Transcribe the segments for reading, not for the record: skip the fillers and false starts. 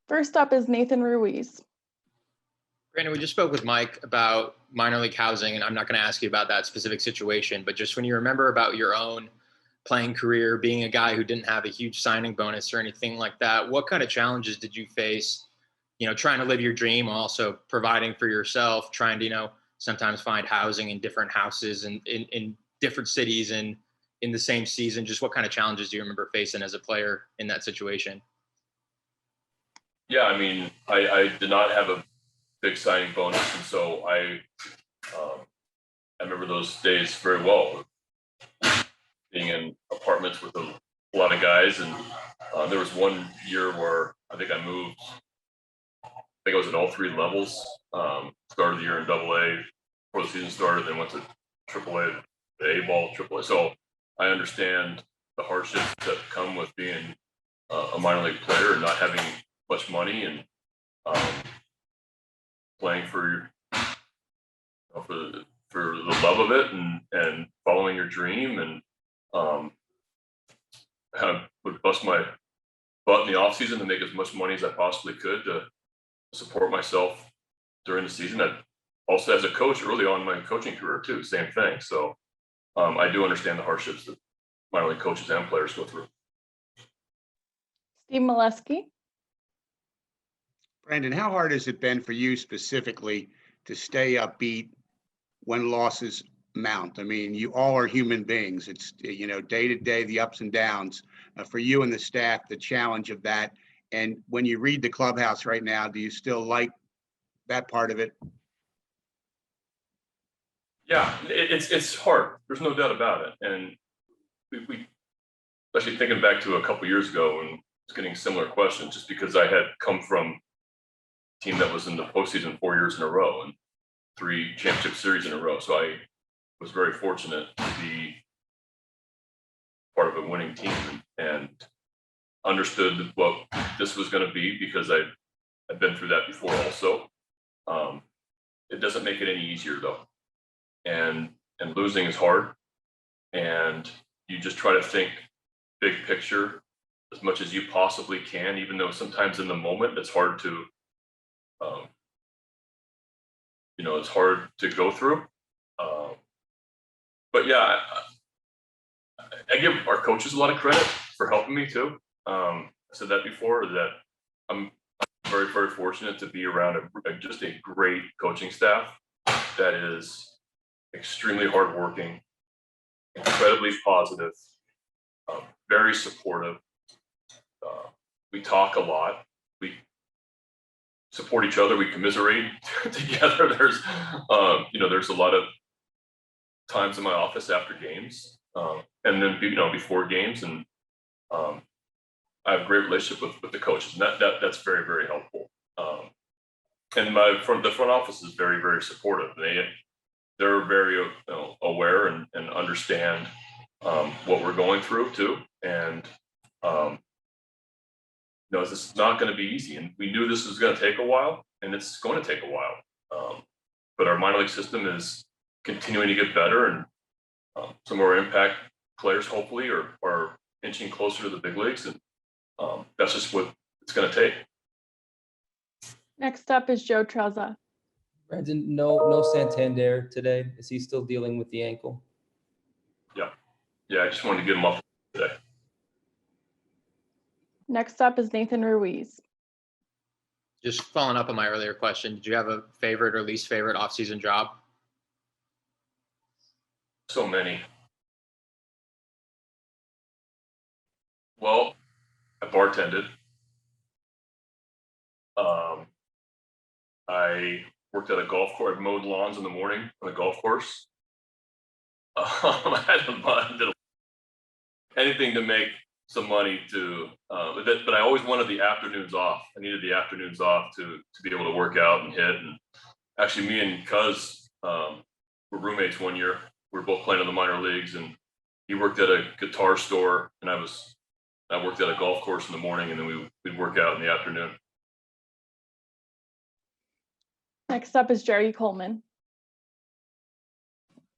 First up is Nathan Ruiz. Brandon, we just spoke with Mike about minor league housing, and I'm not going to ask you about that specific situation, but just when you remember about your own playing career, being a guy who didn't have a huge signing bonus or anything like that, what kind of challenges did you face, trying to live your dream, while also providing for yourself, trying to, sometimes find housing in different houses and in different cities and in the same season? Just what kind of challenges do you remember facing as a player in that situation? Yeah, I mean, I did not have a big signing bonus, and so I remember those days very well, being in apartments with a lot of guys. And there was one year where I think I moved. I think I was at all three levels. Started the year in AA before the season started, then went to AAA, the A-ball, AAA. So I understand the hardships that come with being a minor league player and not having much money, and playing for the love of it, and following your dream, and I would bust my butt in the offseason to make as much money as I possibly could to support myself during the season. I also, as a coach early on in my coaching career too, same thing. So I do understand the hardships that minor league coaches and players go through. Steve Molesky. Brandon, how hard has it been for you specifically to stay upbeat when losses mount? I mean, you all are human beings. It's, day to day, the ups and downs. For you and the staff, the challenge of that. And when you read the clubhouse right now, do you still like that part of it? Yeah, it's hard. There's no doubt about it. And we especially thinking back to a couple years ago and was getting similar questions, just because I had come from team that was in the postseason 4 years in a row and 3 championship series in a row. So I was very fortunate to be part of a winning team, and understood what this was going to be, because I've been through that before also. It doesn't make it any easier though. And losing is hard, and you just try to think big picture as much as you possibly can, even though sometimes in the moment it's hard to it's hard to go through. But yeah, I give our coaches a lot of credit for helping me too. I said that before, that I'm very, very fortunate to be around just a great coaching staff that is extremely hardworking, incredibly positive, very supportive. We talk a lot. We support each other. We commiserate together. There's a lot of times in my office after games, and then before games, and I have a great relationship with the coaches, and that's very, very helpful. And the front office is very, very supportive. They're very aware and understand what we're going through too, and this is not going to be easy, and we knew this was going to take a while, and it's going to take a while. But our minor league system is continuing to get better, and some of our impact players hopefully are inching closer to the big leagues, and that's just what it's going to take. Next up is Joe Trezza. Brandon, no Santander today. Is he still dealing with the ankle? Yeah, I just wanted to get him off today. Next up is Nathan Ruiz. Just following up on my earlier question, did you have a favorite or least favorite off-season job? So many. Well, I bartended. I worked at a golf course. I mowed lawns in the morning on a golf course. I did anything to make some money but I always wanted the afternoons off. I needed the afternoons off to be able to work out and hit. And actually, me and Cuz were roommates one year. We were both playing in the minor leagues, and he worked at a guitar store, and I worked at a golf course in the morning, and then we'd work out in the afternoon. Next up is Jerry Coleman.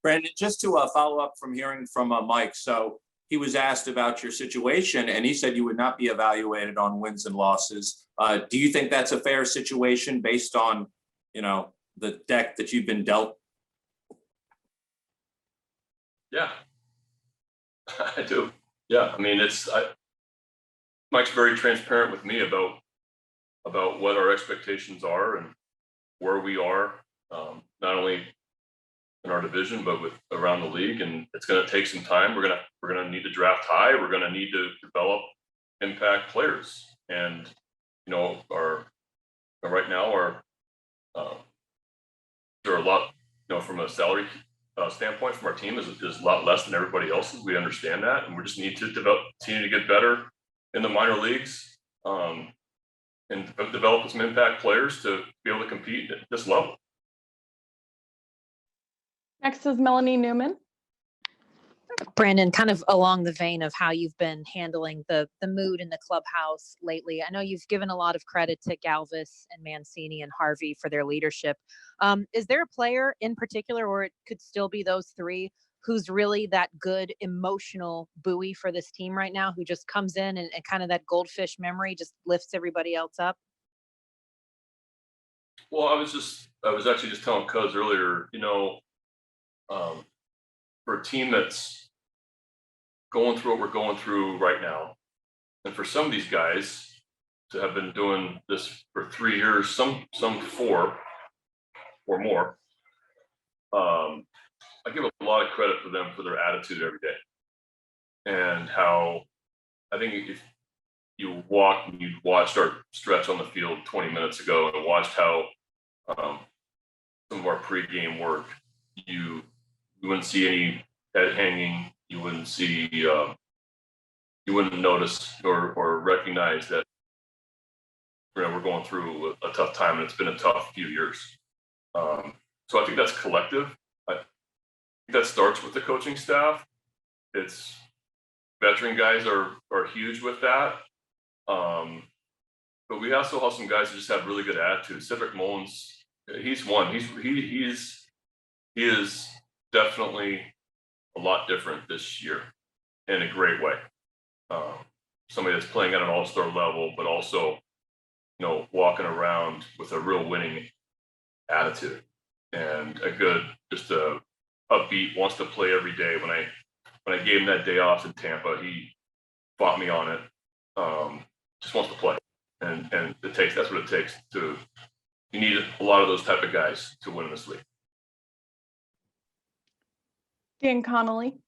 Brandon, just to follow up from hearing from Mike. So he was asked about your situation, and he said you would not be evaluated on wins and losses. Do you think that's a fair situation based on, the deck that you've been dealt? Yeah, I do. Yeah, I mean, Mike's very transparent with me about what our expectations are and where we are, not only in our division but with around the league. And it's going to take some time. We're gonna need to draft high. We're going to need to develop impact players. And right now there are a lot, from a salary standpoint from our team is a lot less than everybody else's. We understand that, and we just need to continue to get better in the minor leagues, and develop some impact players to be able to compete at this level. Next is Melanie Newman. Brandon, kind of along the vein of how you've been handling the mood in the clubhouse lately. I know you've given a lot of credit to Galvis and Mancini and Harvey for their leadership. Is there a player in particular, or it could still be those three, who's really that good emotional buoy for this team right now, who just comes in and kind of that goldfish memory just lifts everybody else up? Well, I was actually just telling Cuz earlier, for a team that's going through what we're going through right now, and for some of these guys to have been doing this for 3 years, some 4 or more, I give a lot of credit for them for their attitude every day, and how I think if you watched our stretch on the field 20 minutes ago and watched how some of our pregame work, you wouldn't see any head hanging. You wouldn't see, you wouldn't notice or recognize that we're going through a tough time, and it's been a tough few years. So I think that's collective. I think that starts with the coaching staff. It's veteran guys are huge with that. But we also have some guys that just have really good attitude. Cedric Mullins, he's one. He is definitely a lot different this year in a great way. Somebody that's playing at an all-star level, but also, walking around with a real winning attitude and just a upbeat, wants to play every day. When I gave him that day off in Tampa, he fought me on it. Just wants to play, and that's what it takes to. You need a lot of those type of guys to win in this league. Dan Connolly.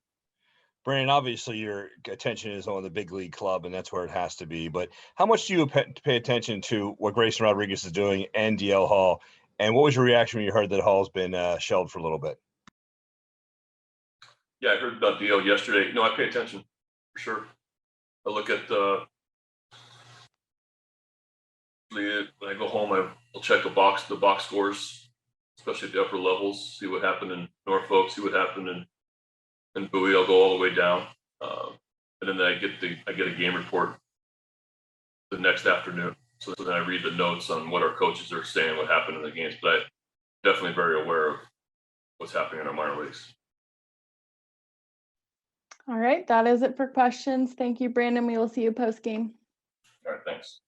Brandon, obviously your attention is on the big league club, and that's where it has to be. But how much do you pay attention to what Grayson Rodriguez is doing and DL Hall? And what was your reaction when you heard that Hall's been shelved for a little bit? Yeah, I heard about DL yesterday. No, I pay attention for sure. I look at when I go home, I'll check the box scores, especially at the upper levels, see what happened in Norfolk, see what happened in Bowie. I'll go all the way down, and then I get a game report the next afternoon. So then I read the notes on what our coaches are saying, what happened in the games. But I'm definitely very aware of what's happening in our minor leagues. All right, that is it for questions. Thank you, Brandon. We will see you post game. All right, thanks.